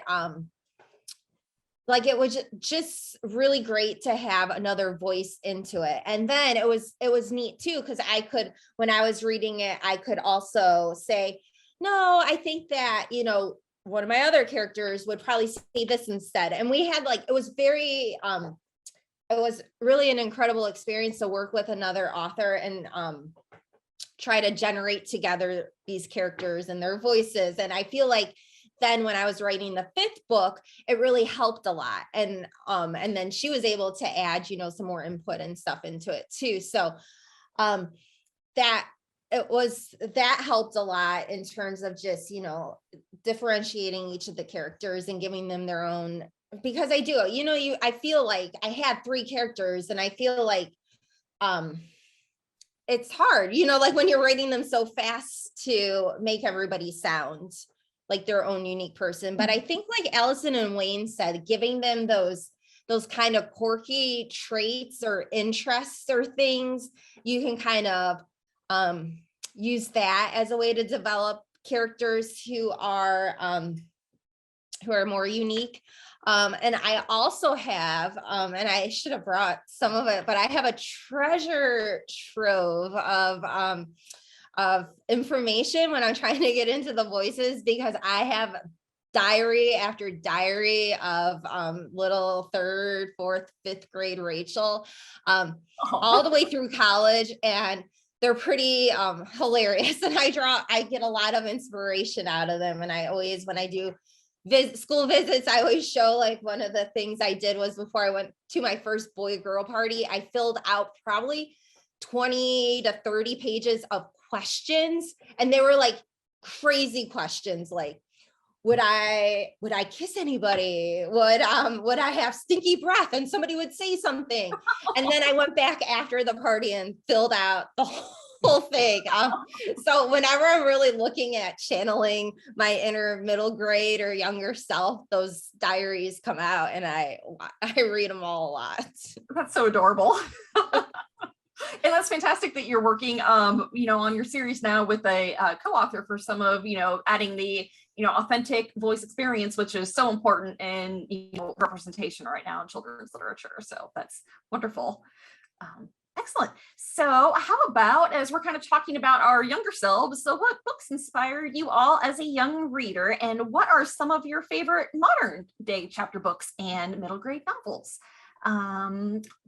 like it was just really great to have another voice into it. And then it was neat too, because when I was reading it, I could also say, no, I think that, one of my other characters would probably say this instead. And we had it was really an incredible experience to work with another author and try to generate together these characters and their voices. And I feel like then when I was writing the 5th book, it really helped a lot. And then she was able to add, some more input and stuff into it too. So that helped a lot in terms of just, differentiating each of the characters and giving them their own, because I do, I feel like I had 3 characters, and I feel like it's hard, like when you're writing them so fast, to make everybody sound like their own unique person. But I think, like Allison and Wayne said, giving them those kind of quirky traits or interests or things, you can kind of use that as a way to develop characters who are more unique. And I also have, and I should have brought some of it, but I have a treasure trove of information when I'm trying to get into the voices, because I have diary after diary of little 3rd, 4th, 5th grade Rachel, all the way through college, and they're pretty hilarious. And I get a lot of inspiration out of them. And I always, when I do school visits, I always show, like, one of the things I did was, before I went to my first boy-girl party, I filled out probably 20 to 30 pages of questions. And they were like crazy questions, like, would I kiss anybody? Would I have stinky breath? And somebody would say something. And then I went back after the party and filled out the whole thing. So whenever I'm really looking at channeling my inner middle grade or younger self, those diaries come out, and I read them all a lot. That's so adorable. And that's fantastic that you're working, on your series now with a co-author for some of, adding the, authentic voice experience, which is so important in, representation right now in children's literature. So that's wonderful. Excellent. So how about, as we're kind of talking about our younger selves, so what books inspire you all as a young reader, and what are some of your favorite modern day chapter books and middle grade novels?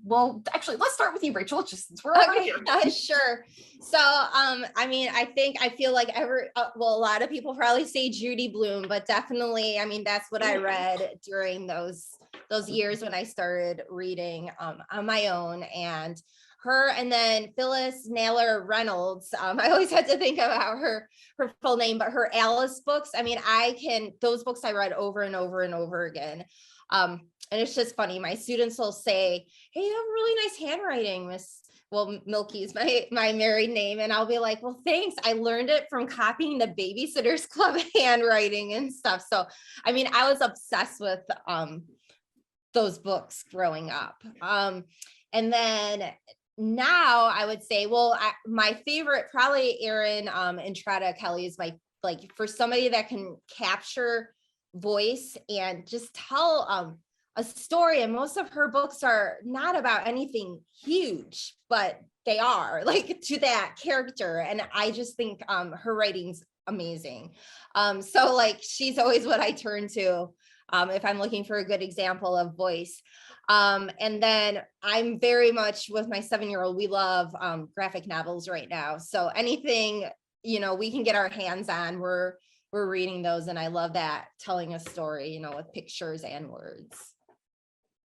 Well, actually, let's start with you, Rachel, just since we're okay, here. Sure. So, I feel like a lot of people probably say Judy Blume, but definitely, that's what I read during those years when I started reading on my own. And her, and then Phyllis Naylor Reynolds. I always had to think about her full name, but her Alice books. Those books I read over and over and over again. And it's just funny. My students will say, hey, you have really nice handwriting, Miss. Well, Milky's my married name. And I'll be like, well, thanks. I learned it from copying the Babysitters Club handwriting and stuff. So, I was obsessed with those books growing up. And then now I would say, my favorite, probably Erin Entrada Kelly is for somebody that can capture voice and just tell a story. And most of her books are not about anything huge, but they are to that character. And I just think her writing's amazing. So she's always what I turn to if I'm looking for a good example of voice. And then I'm very much with my 7-year-old, we love graphic novels right now. So anything, we can get our hands on, we're we're reading those, and I love that, telling a story, you know, with pictures and words.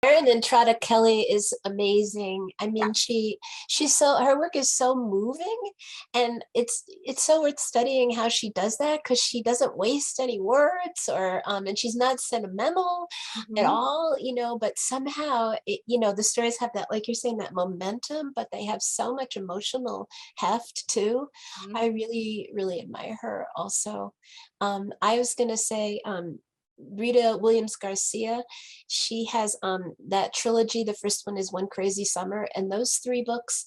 Erin and Trada Kelly is amazing. I mean, she's so, her work is so moving, and it's so worth studying how she does that, because she doesn't waste any words, or and she's not sentimental at all, you know, but somehow you know, the stories have that, like you're saying, that momentum, but they have so much emotional heft too. I really, really admire her also. I was gonna say, Rita Williams Garcia, she has that trilogy. The first one is One Crazy Summer, and those 3 books,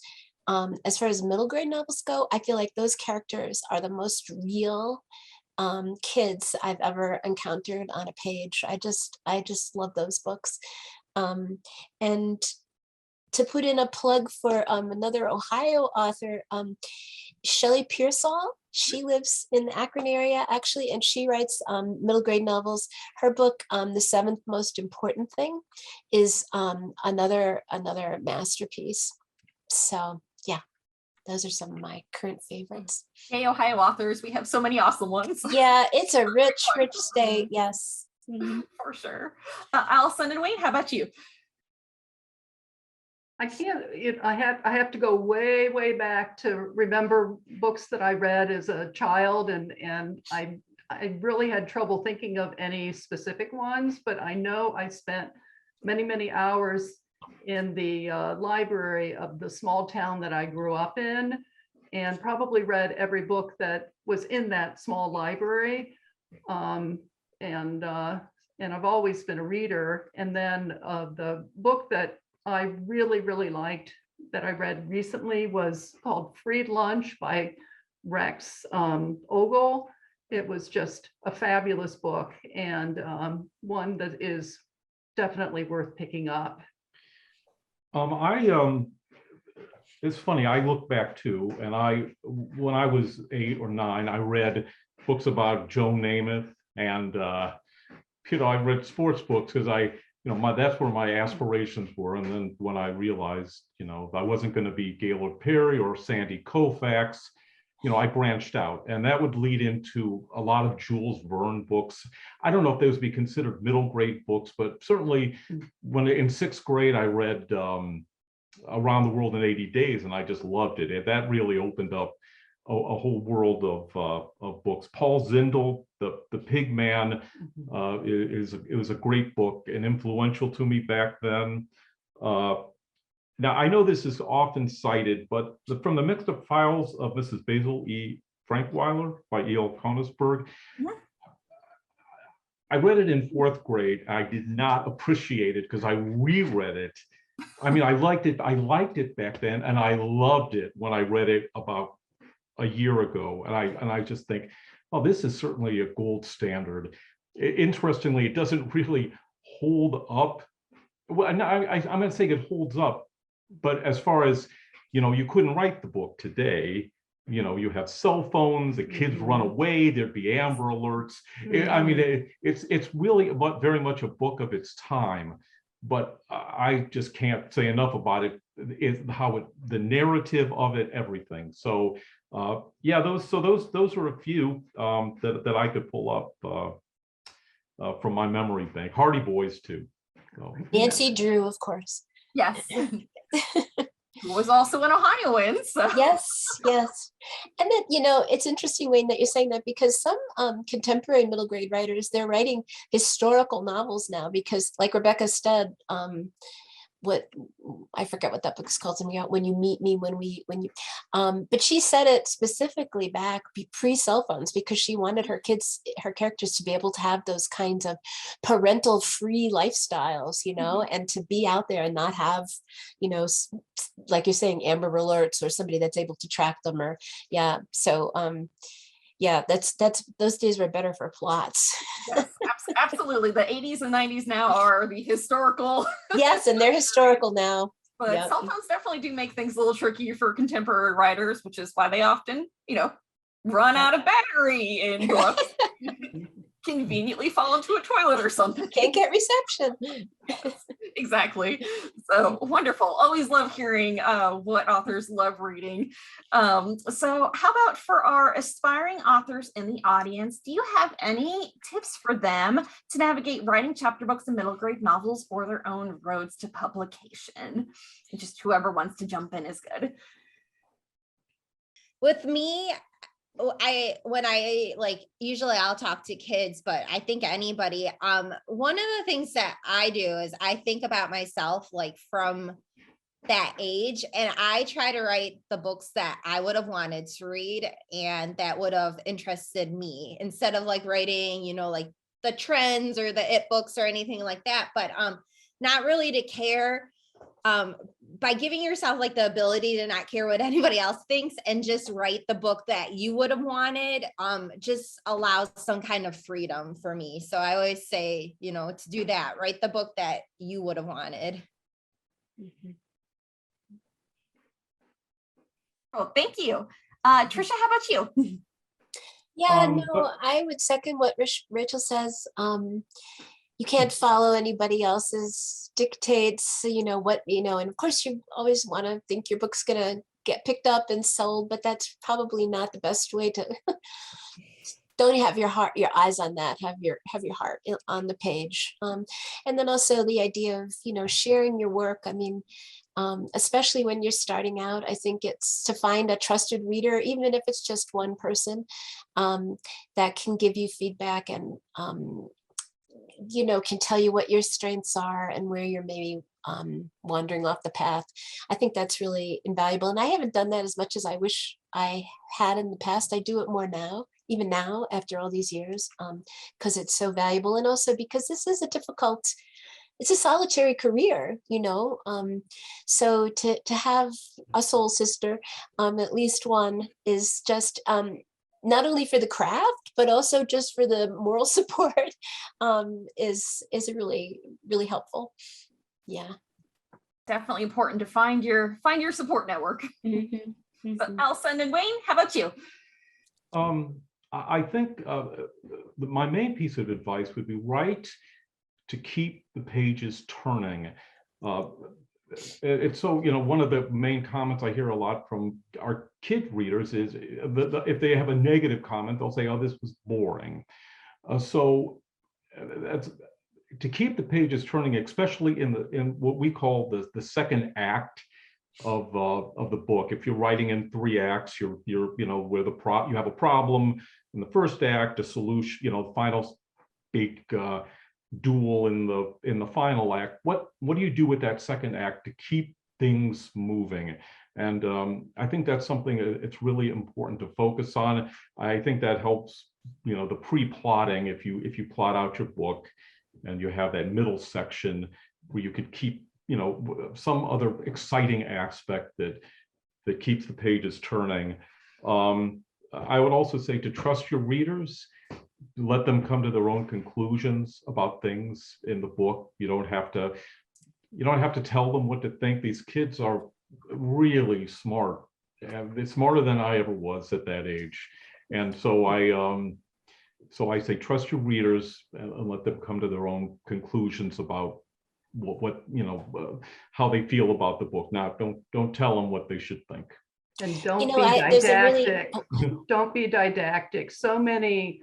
as far as middle grade novels go, I feel like those characters are the most real kids I've ever encountered on a page. I just love those books. And to put in a plug for another Ohio author, Shelley Pearsall. She lives in the Akron area, actually, and she writes middle grade novels. Her book, The Seventh Most Important Thing, is another masterpiece. So yeah, those are some of my current favorites. Hey, Ohio authors, we have so many awesome ones. Yeah, it's a rich state. Yes. For sure. Allison and Wayne, how about you? I can't, I have to go way back to remember books that I read as a child, and I really had trouble thinking of any specific ones, but I know I spent many hours in the library of the small town that I grew up in, and probably read every book that was in that small library. And I've always been a reader. And then the book that I really liked that I read recently was called Freed Lunch by Rex Ogle. It was just a fabulous book, and one that is definitely worth picking up. It's funny, I look back too, and when I was 8 or 9, I read books about Joe Namath, and you know, I read sports books because that's where my aspirations were. And then when I realized, you know, I wasn't going to be Gaylord Perry or Sandy Koufax, you know, I branched out, and that would lead into a lot of Jules Verne books. I don't know if those would be considered middle grade books, but certainly when in 6th grade, I read Around the World in 80 Days, and I just loved it. And that really opened up a whole world of books. Paul Zindel, the Pig Man, it was a great book and influential to me back then. Now, I know this is often cited, but from the Mixed Up Files of Mrs. Basil E. Frankweiler by E.L. Konigsberg, I read it in 4th grade. I did not appreciate it because I reread it. I mean, I liked it back then, and I loved it when I read it about a year ago. And I just think, oh, this is certainly a gold standard. Interestingly, it doesn't really hold up. Well, I'm not saying it holds up, but as far as, you know, you couldn't write the book today. You know, you have cell phones, the kids run away, there'd be Amber Alerts. I mean, it's really very much a book of its time. But I just can't say enough about it. The narrative of it, everything. So yeah, those are a few that I could pull up from my memory bank. Hardy Boys too. So. Nancy Drew, of course. Yes. Who was also an Ohioan. So. Yes. And then, you know, it's interesting, Wayne, that you're saying that, because some contemporary middle grade writers, they're writing historical novels now, because like Rebecca Stead, I forget what that book's called, When You Meet Me, but she said it specifically back pre-cell phones, because she wanted her characters to be able to have those kinds of parental free lifestyles, you know, and to be out there and not have, you know, like you're saying, Amber Alerts or somebody that's able to track them, or so yeah, those days were better for plots. Yes, absolutely. The 80s and 90s now are the historical. Yes, and they're historical now. But cell phones definitely do make things a little tricky for contemporary writers, which is why they often, you know, run out of battery in books. Conveniently fall into a toilet or something. Can't get reception. Exactly. So wonderful. Always love hearing what authors love reading. So how about for our aspiring authors in the audience, do you have any tips for them to navigate writing chapter books and middle grade novels or their own roads to publication? Just whoever wants to jump in is good. With me, usually I'll talk to kids, but I think anybody, one of the things that I do is I think about myself like from that age, and I try to write the books that I would have wanted to read and that would have interested me, instead of like writing, like the trends or the it books or anything like that, but not really to care. By giving yourself like the ability to not care what anybody else thinks and just write the book that you would have wanted, just allows some kind of freedom for me. So I always say, to do that, write the book that you would have wanted. Oh, thank you. Tricia, how about you? Yeah, no, I would second what Rachel says. You can't follow anybody else's dictates, and of course you always want to think your book's gonna get picked up and sold, but that's probably not the best way to don't have your eyes on that, have your heart on the page. And then also the idea of, sharing your work. I mean, especially when you're starting out, I think it's to find a trusted reader, even if it's just one person, that can give you feedback and can tell you what your strengths are and where you're maybe wandering off the path. I think that's really invaluable. And I haven't done that as much as I wish I had in the past. I do it more now, even now after all these years, because it's so valuable. And also because this is it's a solitary career, so to have a soul sister, at least one, is just not only for the craft, but also just for the moral support, is really, really helpful. Yeah. Definitely important to find your support network. But Allison and Wayne, how about you? I think my main piece of advice would be to keep the pages turning. It's so, one of the main comments I hear a lot from our kid readers is if they have a negative comment, they'll say, "Oh, this was boring." So that's to keep the pages turning, especially in what we call the second act of the book. If you're writing in 3 acts, you're where you have a problem in the first act, a solution, final big duel in the final act. What do you do with that second act to keep things moving? And I think that's something it's really important to focus on. I think that helps, the pre-plotting. If you plot out your book and you have that middle section where you could keep, some other exciting aspect that keeps the pages turning. I would also say to trust your readers. Let them come to their own conclusions about things in the book. You don't have to tell them what to think. These kids are really smart, and they're smarter than I ever was at that age. And so I say trust your readers and let them come to their own conclusions about what how they feel about the book. Now, don't tell them what they should think. And don't be didactic. Don't be didactic. So many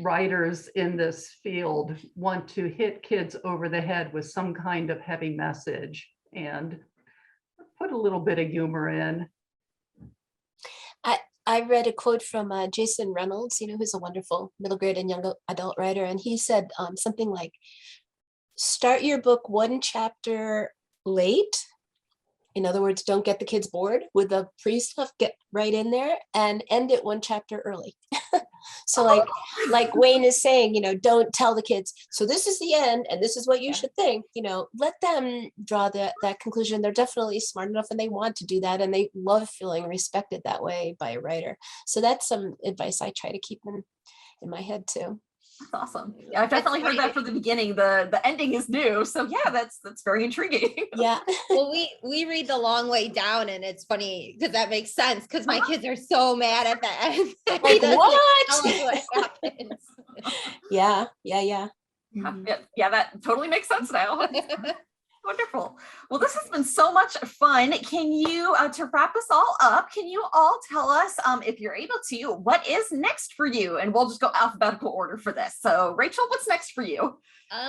writers in this field want to hit kids over the head with some kind of heavy message, and put a little bit of humor in. I read a quote from Jason Reynolds, who's a wonderful middle grade and young adult writer, and he said something like, "Start your book 1 chapter late." In other words, don't get the kids bored with the pre-stuff, get right in there, and end it 1 chapter early. So like Wayne is saying, don't tell the kids, so this is the end and this is what you should think, let them draw that conclusion. They're definitely smart enough and they want to do that, and they love feeling respected that way by a writer. So that's some advice I try to keep in my head too. That's awesome. Yeah, I've definitely heard that from the beginning. The ending is new. So yeah, that's very intriguing. Yeah. Well, we read The Long Way Down, and it's funny because that makes sense because my kids are so mad at the end. Like, what? What happens. Yeah. Yeah, that totally makes sense now. Wonderful. Well, this has been so much fun. Can you, to wrap us all up, can you all tell us, if you're able to, what is next for you? And we'll just go alphabetical order for this. So Rachel, what's next for you?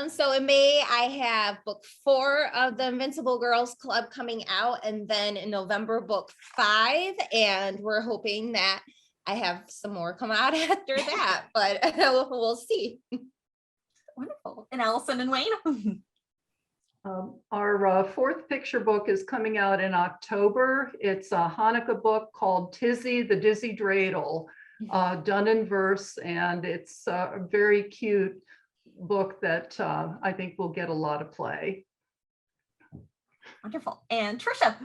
So in May, I have book 4 of the Invincible Girls Club coming out, and then in November, book 5. And we're hoping that I have some more come out after that, but we'll see. Wonderful. And Allison and Wayne? Our 4th picture book is coming out in October. It's a Hanukkah book called Tizzy, the Dizzy Dreidel, done in verse, and it's a very cute book that I think will get a lot of play. Wonderful. And Tricia?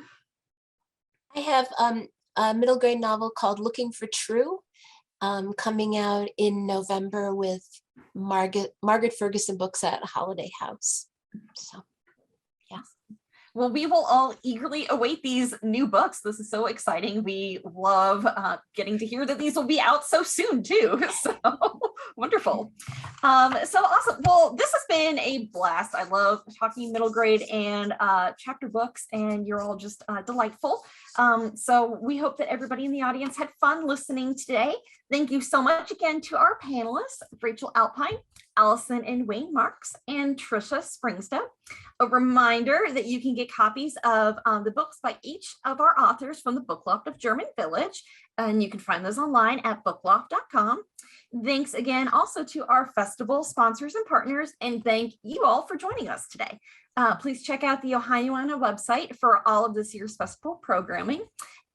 I have a middle grade novel called Looking for True, coming out in November with Margaret Ferguson Books at Holiday House. So, yeah. Well, we will all eagerly await these new books. This is so exciting. We love getting to hear that these will be out so soon too. So wonderful. So awesome. Well, this has been a blast. I love talking middle grade and chapter books, and you're all just delightful. So we hope that everybody in the audience had fun listening today. Thank you so much again to our panelists, Rachele Alpine, Allison&WayneMarks, and Tricia Springstubb. A reminder that you can get copies of the books by each of our authors from the Book Loft of German Village, and you can find those online at bookloft.com. Thanks again also to our festival sponsors and partners, and thank you all for joining us today. Please check out the Ohioana website for all of this year's festival programming,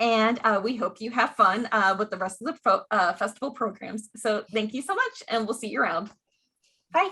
and we hope you have fun with the rest of the festival programs. So thank you so much, and we'll see you around. Bye.